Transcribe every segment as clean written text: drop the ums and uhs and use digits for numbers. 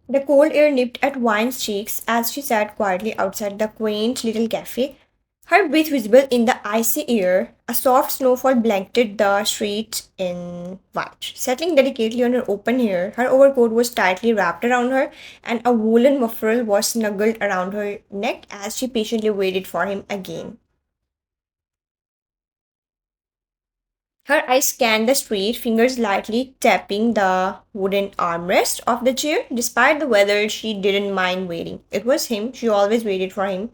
The cold air nipped at Wine's cheeks as she sat quietly outside the quaint little cafe, her breath visible in the icy air. A soft snowfall blanketed the street in white. Settling delicately on her open hair, her overcoat was tightly wrapped around her, and a woolen muffler was snuggled around her neck as she patiently waited for him again. Her eyes scanned the street, fingers lightly tapping the wooden armrest of the chair. Despite the weather, she didn't mind waiting. It was him, she always waited for him.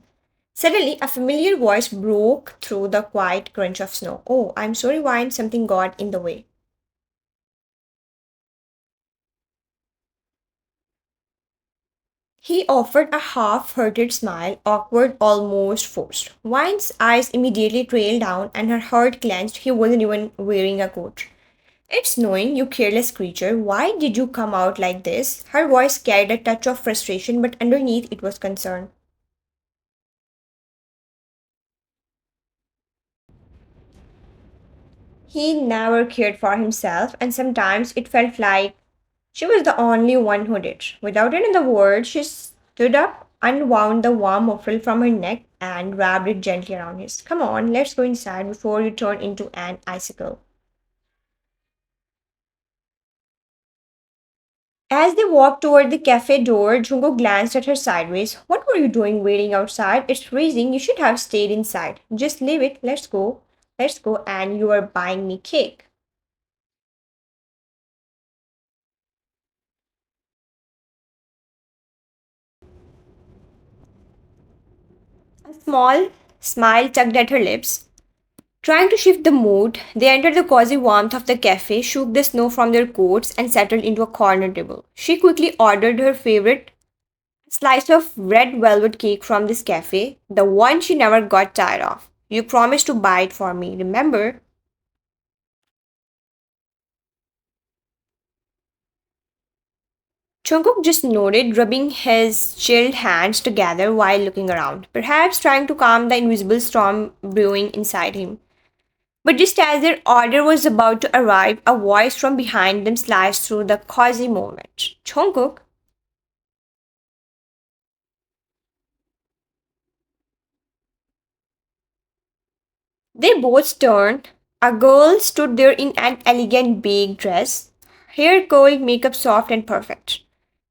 Suddenly, a familiar voice broke through the quiet crunch of snow. Oh, I'm sorry, Wine, something got in the way. He offered a half hearted smile, awkward, almost forced. Wine's eyes immediately trailed down and her heart clenched. He wasn't even wearing a coat. It's snowing, you careless creature. Why did you come out like this? Her voice carried a touch of frustration, but underneath it was concern. He never cared for himself, and sometimes it felt like she was the only one who did. Without another word, she stood up, unwound the warm muffle from her neck, and wrapped it gently around his. Come on, let's go inside before you turn into an icicle. As they walked toward the cafe door, Jungkook glanced at her sideways. What were you doing waiting outside? It's freezing. You should have stayed inside. Just leave it. Let's go. Let's go. And you are buying me cake. A small smile tugged at her lips. Trying to shift the mood, they entered the cozy warmth of the cafe, shook the snow from their coats, and settled into a corner table. She quickly ordered her favorite slice of red velvet cake from this cafe, the one she never got tired of. You promised to buy it for me, remember? Jungkook just nodded, rubbing his chilled hands together while looking around, perhaps trying to calm the invisible storm brewing inside him. But just as their order was about to arrive, a voice from behind them slashed through the cozy moment. Jungkook, they both turned. A girl stood there in an elegant beige dress, hair curled, makeup soft and perfect.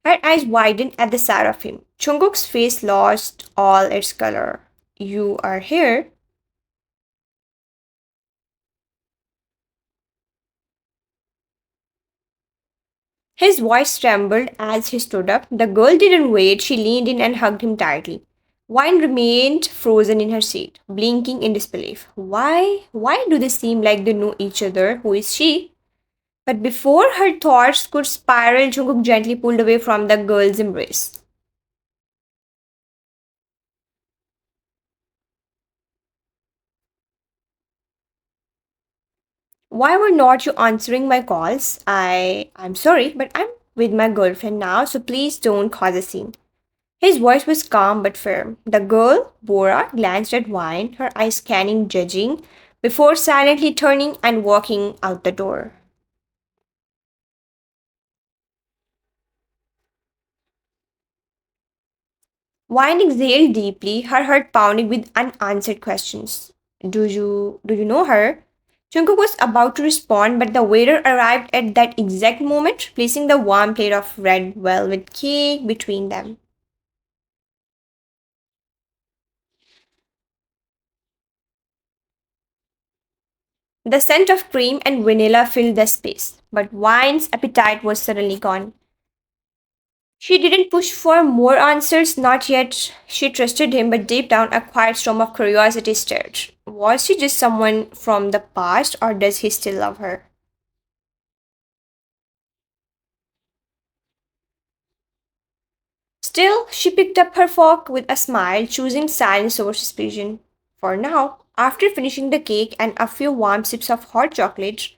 Her eyes widened at the sight of him. Jungkook's face lost all its color. You are here? His voice trembled as he stood up. The girl didn't wait. She leaned in and hugged him tightly. Wine remained frozen in her seat, blinking in disbelief. Why? Why do they seem like they know each other? Who is she? But before her thoughts could spiral, Jungkook gently pulled away from the girl's embrace. Why were not you answering my calls? I'm sorry, but I'm with my girlfriend now, so please don't cause a scene. His voice was calm but firm. The girl, Bora, glanced at Wine, her eyes scanning, judging, before silently turning and walking out the door. Wine exhaled deeply, her heart pounding with unanswered questions. Do you know her? Jungkook was about to respond, but the waiter arrived at that exact moment, placing the warm plate of red velvet cake between them. The scent of cream and vanilla filled the space, but Wine's appetite was suddenly gone. She didn't push for more answers, not yet. She trusted him, but deep down, a quiet storm of curiosity stirred. Was she just someone from the past, or does he still love her? Still, she picked up her fork with a smile, choosing silence over suspicion. For now, after finishing the cake and a few warm sips of hot chocolate,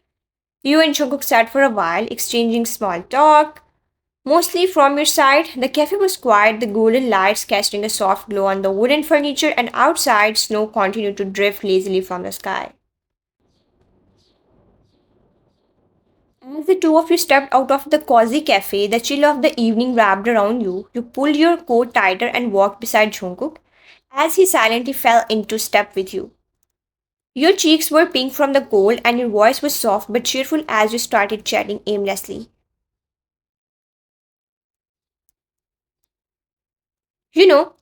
you and Jungkook sat for a while, exchanging small talk. Mostly from your side, the cafe was quiet, the golden lights casting a soft glow on the wooden furniture, and outside, snow continued to drift lazily from the sky. As the two of you stepped out of the cozy cafe, the chill of the evening wrapped around you. You pulled your coat tighter and walked beside Jungkook as he silently fell into step with you. Your cheeks were pink from the cold and your voice was soft but cheerful as you started chatting aimlessly.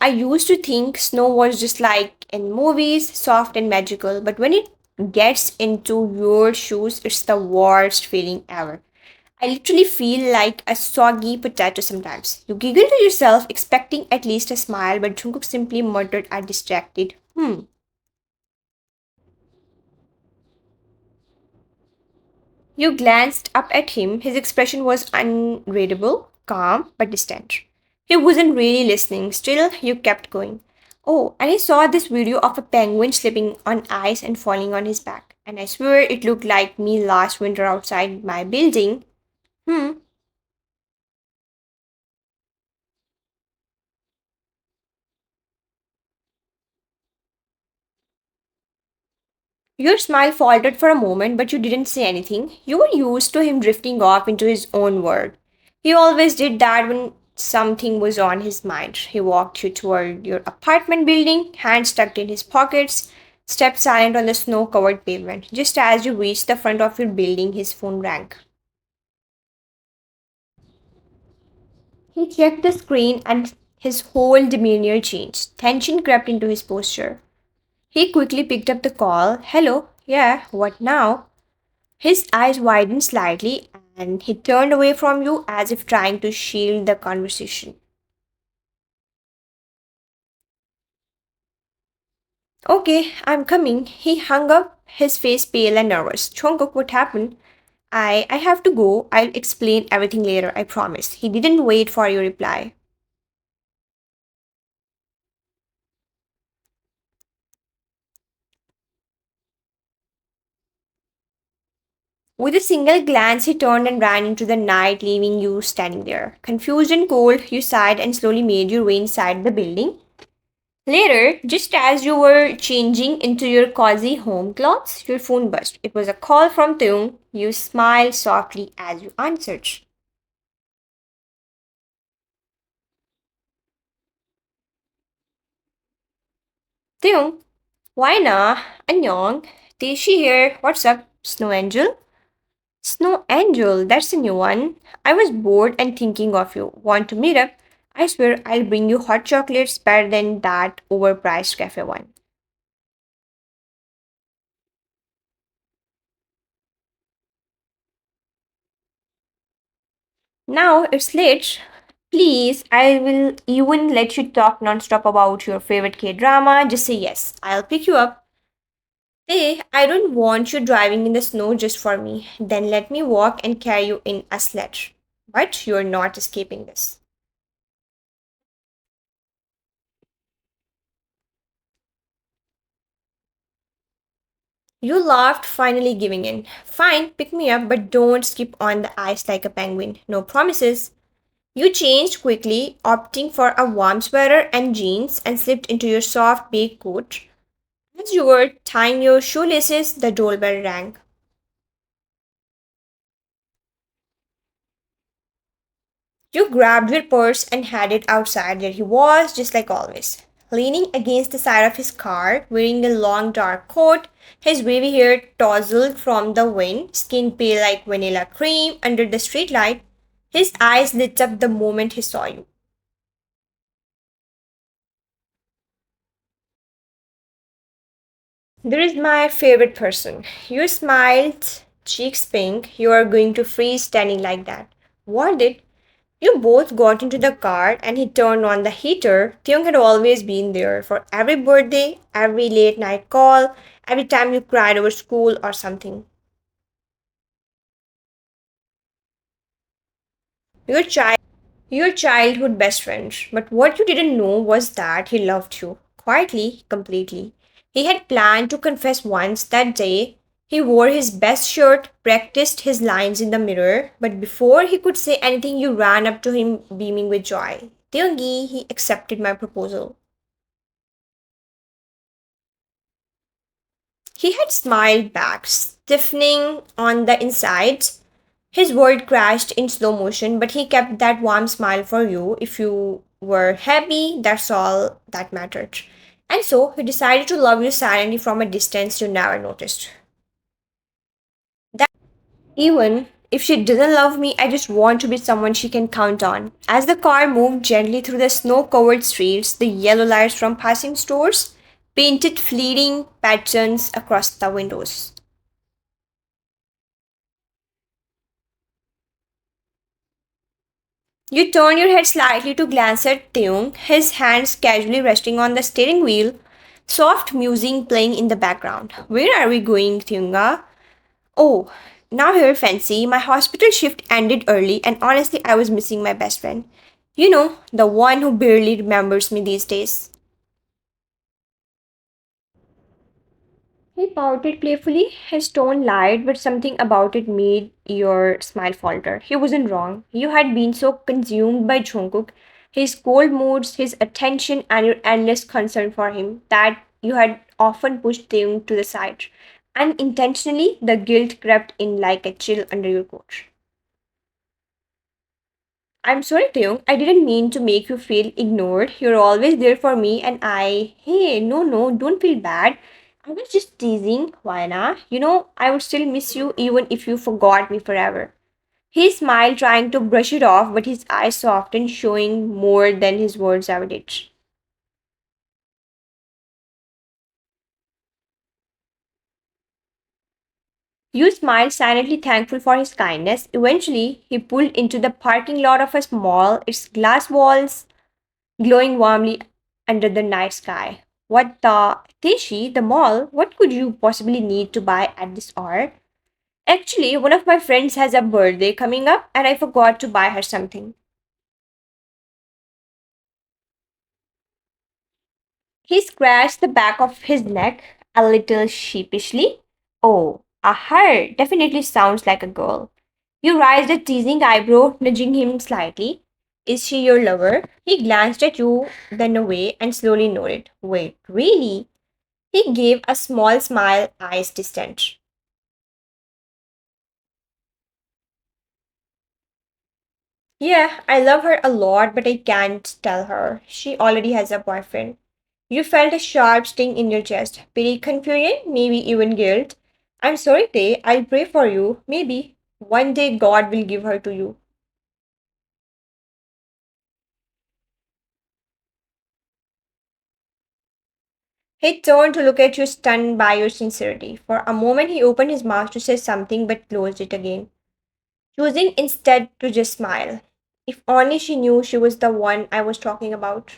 I used to think snow was just like in movies, soft and magical, but when it gets into your shoes, it's the worst feeling ever. I literally feel like a soggy potato sometimes. You giggle to yourself, expecting at least a smile, but Jungkook simply muttered a distracted, hmm. You glanced up at him. His expression was unreadable, calm, but distant. He wasn't really listening. Still, you kept going. Oh, and I saw this video of a penguin slipping on ice and falling on his back. And I swear it looked like me last winter outside my building. Hmm. Your smile faltered for a moment, but you didn't say anything. You were used to him drifting off into his own world. He always did that when something was on his mind. He walked you toward your apartment building, hands tucked in his pockets, stepped silent on the snow covered pavement. Just as you reached the front of your building, his phone rang. He checked the screen and his whole demeanor changed. Tension crept into his posture. He quickly picked up the call. Hello, yeah, what now? His eyes widened slightly and he turned away from you as if trying to shield the conversation. Okay, I'm coming. He hung up, his face pale and nervous. Jungkook, what happened? I have to go. I'll explain everything later, I promise. He didn't wait for your reply. With a single glance, he turned and ran into the night, leaving you standing there. Confused and cold, you sighed and slowly made your way inside the building. Later, just as you were changing into your cozy home clothes, your phone buzzed. It was a call from Tung. You smiled softly as you answered. Tung, why na? Annyeong. Tashi here. What's up, Snow Angel? Snow Angel, that's a new one. I was bored and thinking of you. Want to meet up? I swear I'll bring you hot chocolates better than that overpriced cafe one. Now it's late. Please, I will even let you talk nonstop about your favorite K drama. Just say yes. I'll pick you up. Hey, I don't want you driving in the snow just for me. Then let me walk and carry you in a sledge. But you're not escaping this. You laughed, finally giving in. Fine, pick me up, but don't skip on the ice like a penguin. No promises. You changed quickly, opting for a warm sweater and jeans, and slipped into your soft big coat. As you were tying your shoelaces, the doorbell rang. You grabbed your purse and had it outside. There he was, just like always, leaning against the side of his car, wearing a long dark coat, his wavy hair tousled from the wind, skin pale like vanilla cream under the streetlight. His eyes lit up the moment he saw you. There is my favorite person. You smiled, cheeks pink. You are going to freeze standing like that. What did You both got into the car and he turned on the heater. Theung had always been there for every birthday, every late night call, every time you cried over school or something. Your child your childhood best friend. But what you didn't know was that he loved you. Quietly, completely. He had planned to confess once that day. He wore his best shirt, practiced his lines in the mirror, but before he could say anything, you ran up to him beaming with joy. Teongi, he accepted my proposal. He had smiled back, stiffening on the inside. His world crashed in slow motion, but he kept that warm smile for you. If you were happy, that's all that mattered. And so he decided to love you silently from a distance you never noticed. Even if she doesn't love me, I just want to be someone she can count on. As the car moved gently through the snow covered streets, the yellow lights from passing stores painted fleeting patterns across the windows. You turn your head slightly to glance at Teung, his hands casually resting on the steering wheel, soft music playing in the background. Where are we going, Teunga? Oh, now here, fancy. My hospital shift ended early, and honestly, I was missing my best friend. You know, the one who barely remembers me these days. He pouted playfully, his tone light, but something about it made your smile falter. He wasn't wrong. You had been so consumed by Jungkook, his cold moods, his attention, and your endless concern for him that you had often pushed him to the side. Unintentionally, the guilt crept in like a chill under your coat. I'm sorry, Taeyong. I didn't mean to make you feel ignored. You're always there for me, and I. Hey, no, don't feel bad. I was just teasing, Wayna. You know, I would still miss you even if you forgot me forever. He smiled, trying to brush it off, but his eyes softened, showing more than his words ever did. You smiled, silently thankful for his kindness. Eventually, he pulled into the parking lot of a mall, its glass walls glowing warmly under the night sky. What the Teshi, the mall, what could you possibly need to buy at this hour? Actually, one of my friends has a birthday coming up and I forgot to buy her something. He scratched the back of his neck a little sheepishly. Oh, a her definitely sounds like a girl. You raised a teasing eyebrow, nudging him slightly. Is she your lover? He glanced at you, then away, and slowly nodded. Wait, really? He gave a small smile, eyes distant. Yeah, I love her a lot, but I can't tell her. She already has a boyfriend. You felt a sharp sting in your chest. Pity, confusion, maybe even guilt. I'm sorry, Tay. I'll pray for you. Maybe one day God will give her to you. He turned to look at you, stunned by your sincerity. For a moment, he opened his mouth to say something but closed it again, choosing instead to just smile. If only she knew she was the one I was talking about.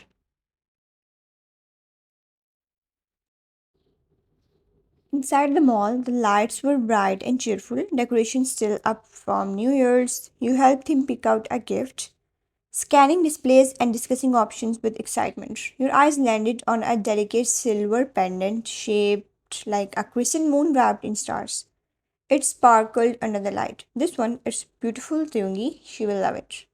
Inside the mall, the lights were bright and cheerful, decorations still up from New Year's. You helped him pick out a gift, scanning displays and discussing options with excitement. Your eyes landed on a delicate silver pendant shaped like a crescent moon wrapped in stars. It sparkled under the light. This one is beautiful, Tyungi. She will love it.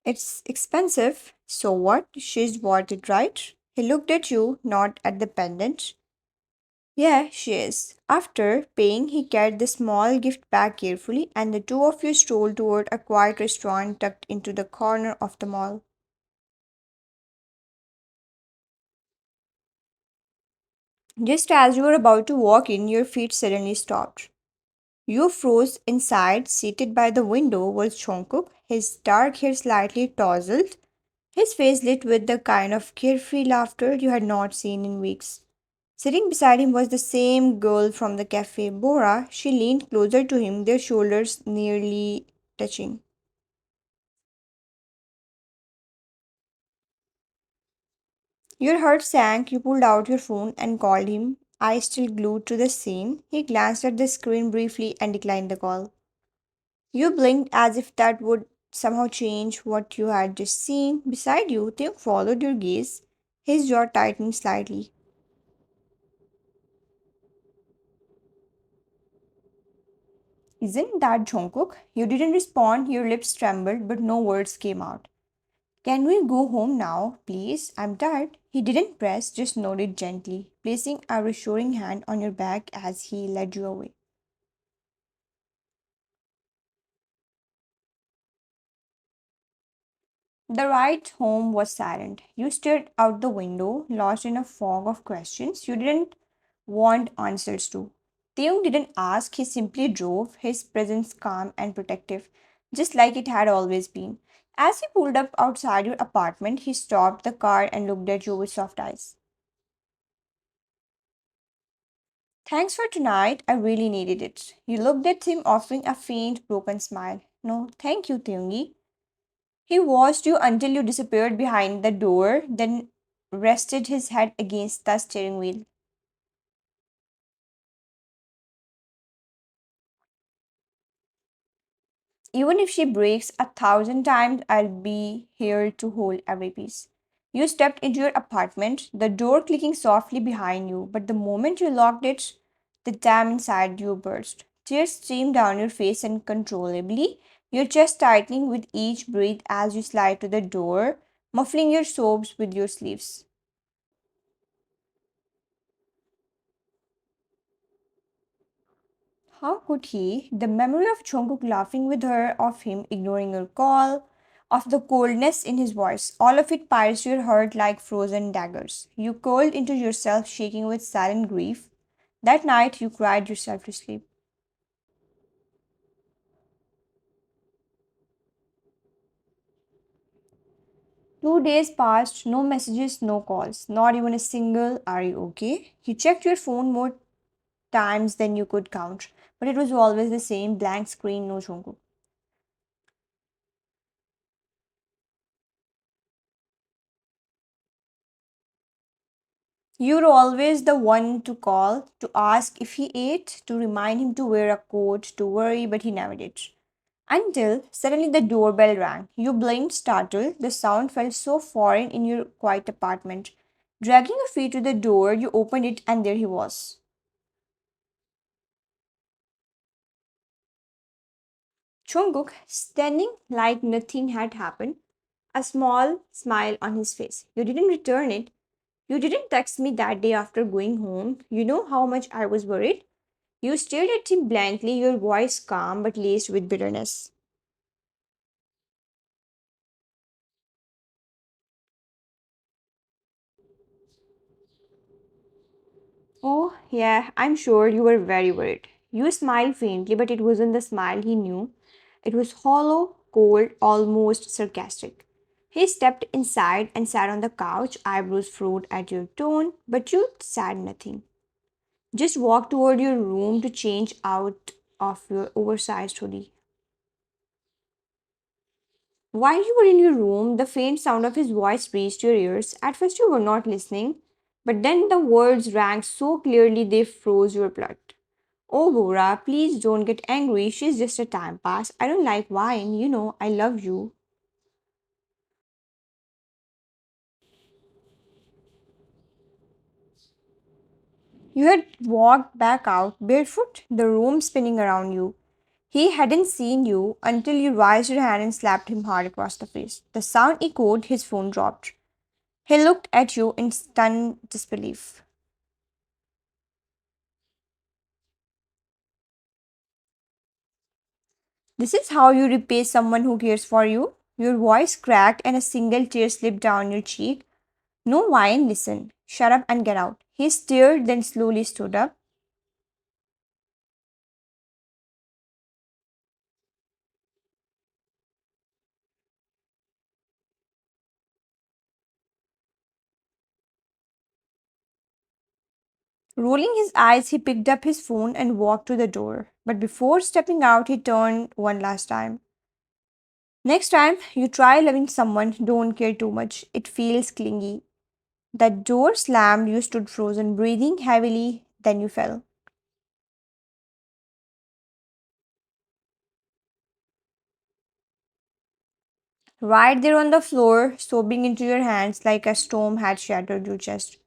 It's expensive. So what? She's bought it, right? He looked at you, not at the pendant. Yeah, she is. After paying, he carried the small gift bag carefully, and the two of you strolled toward a quiet restaurant tucked into the corner of the mall. Just as you were about to walk in, your feet suddenly stopped. You froze inside, seated by the window was Jungkook, his dark hair slightly tousled, his face lit with the kind of carefree laughter you had not seen in weeks. Sitting beside him was the same girl from the cafe, Bora. She leaned closer to him, their shoulders nearly touching. Your heart sank, you pulled out your phone and called him, eyes still glued to the scene. He glanced at the screen briefly and declined the call. You blinked as if that would somehow change what you had just seen. Beside you, Theo followed your gaze, his jaw tightened slightly. Isn't that Jungkook? You didn't respond, your lips trembled, but no words came out. Can we go home now, please? I'm tired. He didn't press, just nodded gently, placing a reassuring hand on your back as he led you away. The ride home was silent. You stared out the window, lost in a fog of questions you didn't want answers to. Theung didn't ask, he simply drove, his presence calm and protective, just like it had always been. As he pulled up outside your apartment, he stopped the car and looked at you with soft eyes. Thanks for tonight, I really needed it. You looked at him, offering a faint, broken smile. No, thank you, Theungi. He watched you until you disappeared behind the door, then rested his head against the steering wheel. Even if she breaks 1,000 times, I'll be here to hold every piece. You stepped into your apartment, the door clicking softly behind you, but the moment you locked it, the dam inside you burst. Tears streamed down your face uncontrollably, your chest tightening with each breath as you slide to the door, muffling your sobs with your sleeves. How could he? The memory of Jungkook laughing with her, of him ignoring her call, of the coldness in his voice, all of it pierced your heart like frozen daggers. You curled into yourself, shaking with silent grief. That night, you cried yourself to sleep. 2 days passed, no messages, no calls, not even a single, "Are you okay?" You checked your phone more times than you could count, but it was always the same blank screen, no Jungkook. You're always the one to call, to ask if he ate, to remind him to wear a coat, to worry, but he never did. Until suddenly the doorbell rang. You blinked, startled. The sound felt so foreign in your quiet apartment. Dragging your feet to the door, you opened it, and there he was. Jungkook, standing like nothing had happened, a small smile on his face. You didn't return it. You didn't text me that day after going home. You know how much I was worried? You stared at him blankly, your voice calm but laced with bitterness. Oh, yeah, I'm sure you were very worried. You smiled faintly, but it wasn't the smile he knew. It was hollow, cold, almost sarcastic. He stepped inside and sat on the couch, eyebrows furrowed at your tone, but you said nothing. Just walked toward your room to change out of your oversized hoodie. While you were in your room, the faint sound of his voice reached your ears. At first, you were not listening, but then the words rang so clearly they froze your blood. "Oh, Bora, please don't get angry. She's just a time pass. I don't like wine. You know, I love you." You had walked back out, barefoot, the room spinning around you. He hadn't seen you until you raised your hand and slapped him hard across the face. The sound echoed, his phone dropped. He looked at you in stunned disbelief. "This is how you repay someone who cares for you?" Your voice cracked and a single tear slipped down your cheek. "No wine, listen. Shut up and get out." He stared, then slowly stood up. Rolling his eyes, he picked up his phone and walked to the door. But before stepping out, he turned one last time. "Next time you try loving someone, don't care too much. It feels clingy." The door slammed, you stood frozen, breathing heavily, then you fell. Right there on the floor, sobbing into your hands like a storm had shattered your chest.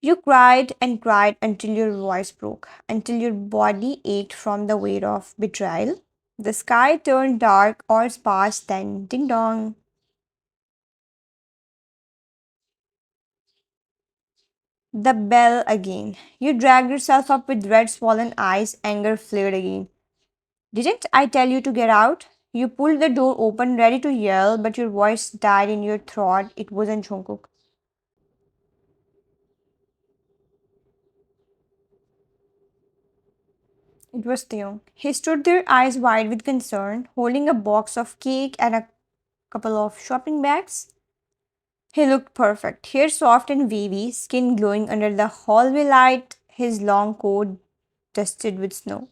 You cried and cried until your voice broke, until your body ached from the weight of betrayal. The sky turned dark, all passed, then ding dong. The bell again. You dragged yourself up with red swollen eyes, anger flared again. Didn't I tell you to get out? You pulled the door open, ready to yell, but your voice died in your throat. It wasn't Jungkook. It was Theo. He stood there, eyes wide with concern, holding a box of cake and a couple of shopping bags. He looked perfect, hair soft and wavy, skin glowing under the hallway light, his long coat dusted with snow.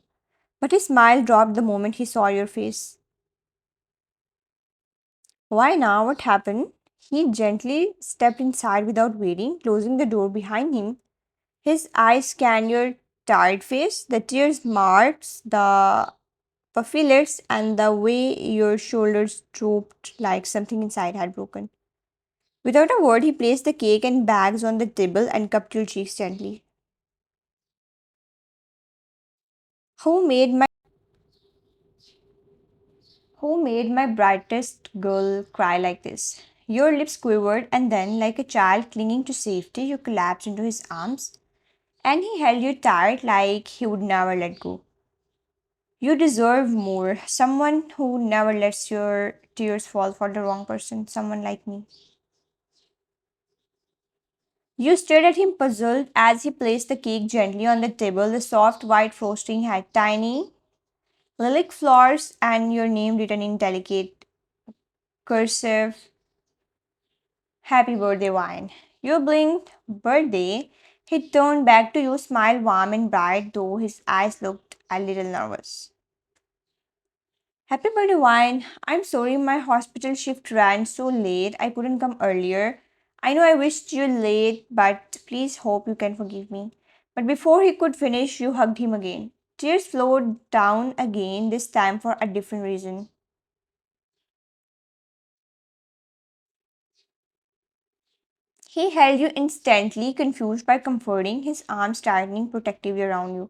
But his smile dropped the moment he saw your face. Why now? What happened? He gently stepped inside without waiting, closing the door behind him. His eyes scanned your tired face, the tears marks, the puffy lips, and the way your shoulders drooped like something inside had broken. Without a word, he placed the cake and bags on the table and cupped your cheeks gently. Who made my who made my brightest girl cry like this? Your lips quivered, and then, like a child clinging to safety, you collapsed into his arms, and he held you tight like he would never let go. You deserve more. Someone who never lets your tears fall for the wrong person. Someone like me. You stared at him puzzled as he placed the cake gently on the table. The soft white frosting had tiny lilac flowers and your name written in delicate cursive. Happy birthday, wine. You blinked. Birthday. He turned back to you, smile warm and bright, though his eyes looked a little nervous. Happy birthday, Wine. I'm sorry my hospital shift ran so late. I couldn't come earlier. I know I wished you late, but please hope you can forgive me. But before he could finish, you hugged him again. Tears flowed down again, this time for a different reason. He held you instantly, confused by comforting, his arms tightening protectively around you.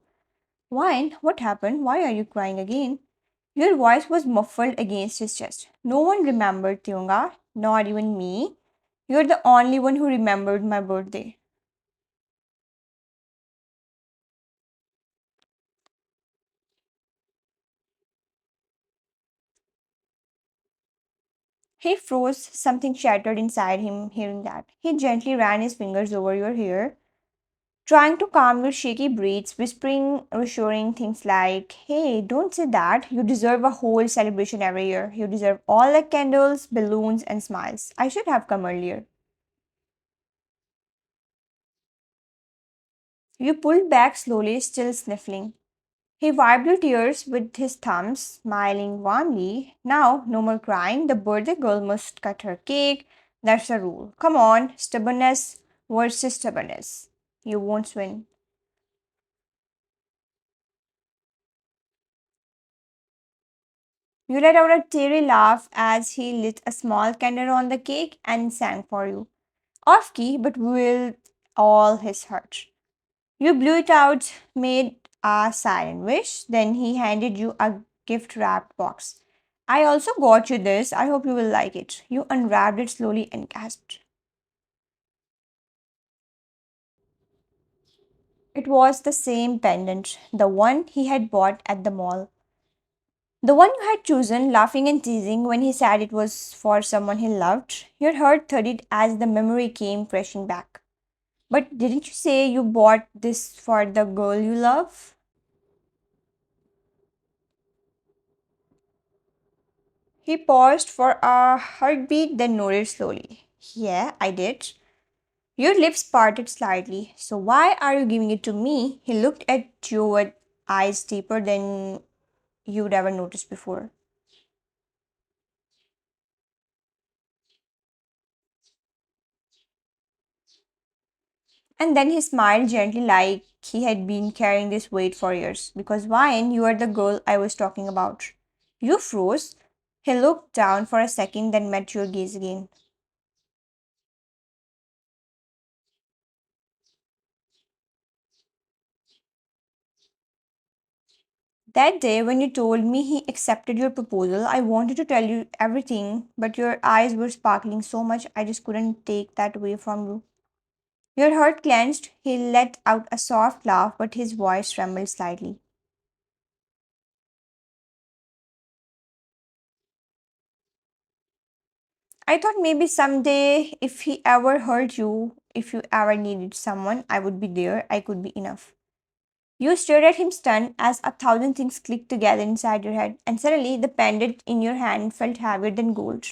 Wine, what happened? Why are you crying again? Your voice was muffled against his chest. No one remembered Tyunga, not even me. You're the only one who remembered my birthday. He froze, something shattered inside him hearing that. He gently ran his fingers over your hair, trying to calm your shaky breaths, whispering reassuring things like, Hey, don't say that. You deserve a whole celebration every year. You deserve all the candles, balloons, and smiles. I should have come earlier. You pulled back slowly, still sniffling. He wiped your tears with his thumbs, smiling warmly. Now, no more crying. The birthday girl must cut her cake. That's the rule. Come on, stubbornness versus stubbornness. You won't win. You let out a teary laugh as he lit a small candle on the cake and sang for you. Off key, but with all his heart. You blew it out, made a silent wish, then he handed you a gift wrapped box. I also got you this. I hope you will like it. You unwrapped it slowly and gasped. It was the same pendant, the one he had bought at the mall. The one you had chosen, laughing and teasing when he said it was for someone he loved. Your heart thudded as the memory came crashing back. But didn't you say you bought this for the girl you love? He paused for a heartbeat, then nodded slowly. Yeah, I did. Your lips parted slightly. So why are you giving it to me? He looked at you with eyes deeper than you'd ever noticed before. And then he smiled gently like he had been carrying this weight for years. Because Wine, you are the girl I was talking about. You froze. He looked down for a second, then met your gaze again. That day, when you told me he accepted your proposal, I wanted to tell you everything, but your eyes were sparkling so much I just couldn't take that away from you. Your heart clenched. He let out a soft laugh, but his voice trembled slightly. I thought maybe someday, if he ever hurt you, if you ever needed someone, I would be there. I could be enough. You stared at him stunned as a thousand things clicked together inside your head, and suddenly the pendant in your hand felt heavier than gold.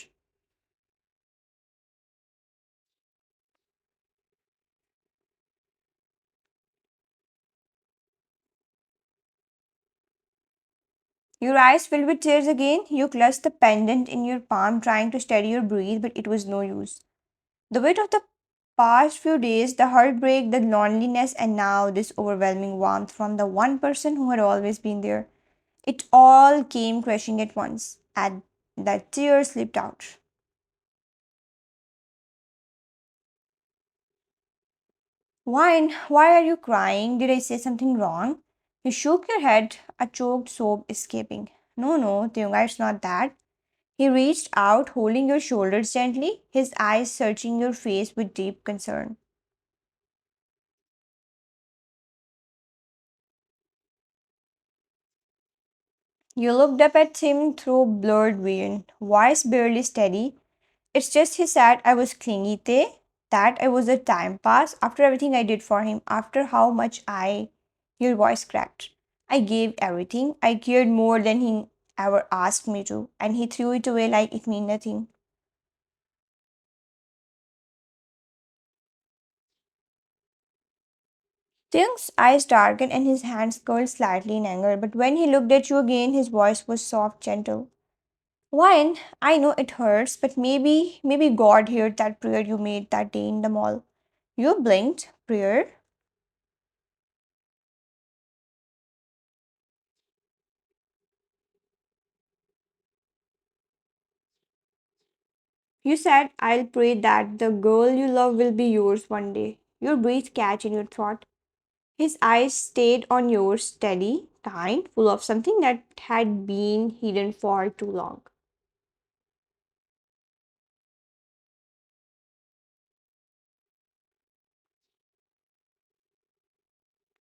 Your eyes filled with tears again. You clutched the pendant in your palm, trying to steady your breath, but it was no use. The weight of the past few days, the heartbreak, the loneliness, and now this overwhelming warmth from the one person who had always been there. It all came crashing at once, and the tears slipped out. Why are you crying? Did I say something wrong? You shook your head, a choked sob escaping. No, no, Tyunga, it's not that. He reached out, holding your shoulders gently, his eyes searching your face with deep concern. You looked up at him through blurred vision, voice barely steady. It's just he said I was clingy, te, that I was a time pass after everything I did for him, after how much I. Your voice cracked. I gave everything. I cared more than he ever asked me to, and he threw it away like it meant nothing. Ting's eyes darkened and his hands curled slightly in anger, but when he looked at you again, his voice was soft, gentle. Wine, I know it hurts, but maybe God heard that prayer you made that day in the mall. You blinked. Prayer? You said, I'll pray that the girl you love will be yours one day. Your breath catch in your throat. His eyes stayed on yours, steady, kind, full of something that had been hidden for too long.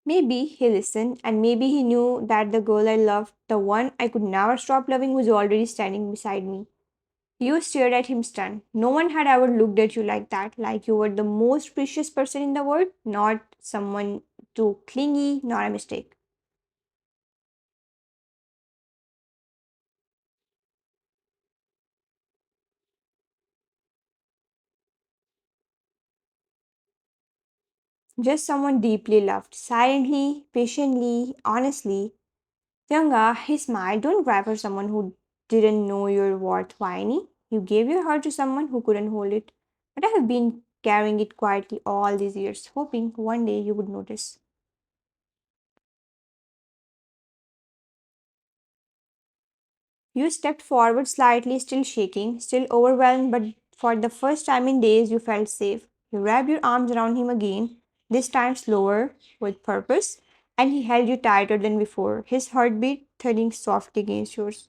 Maybe he listened, and maybe he knew that the girl I loved, the one I could never stop loving, was already standing beside me. You stared at him stunned. No one had ever looked at you like that, like you were the most precious person in the world, not someone too clingy, not a mistake. Just someone deeply loved, silently, patiently, honestly. Tyanga, he smiled. Don't cry for someone who didn't know your worth, whiny. You gave your heart to someone who couldn't hold it. But I have been carrying it quietly all these years, hoping one day you would notice. You stepped forward slightly, still shaking, still overwhelmed, but for the first time in days, you felt safe. You wrapped your arms around him again, this time slower, with purpose, and he held you tighter than before, his heartbeat thudding softly against yours.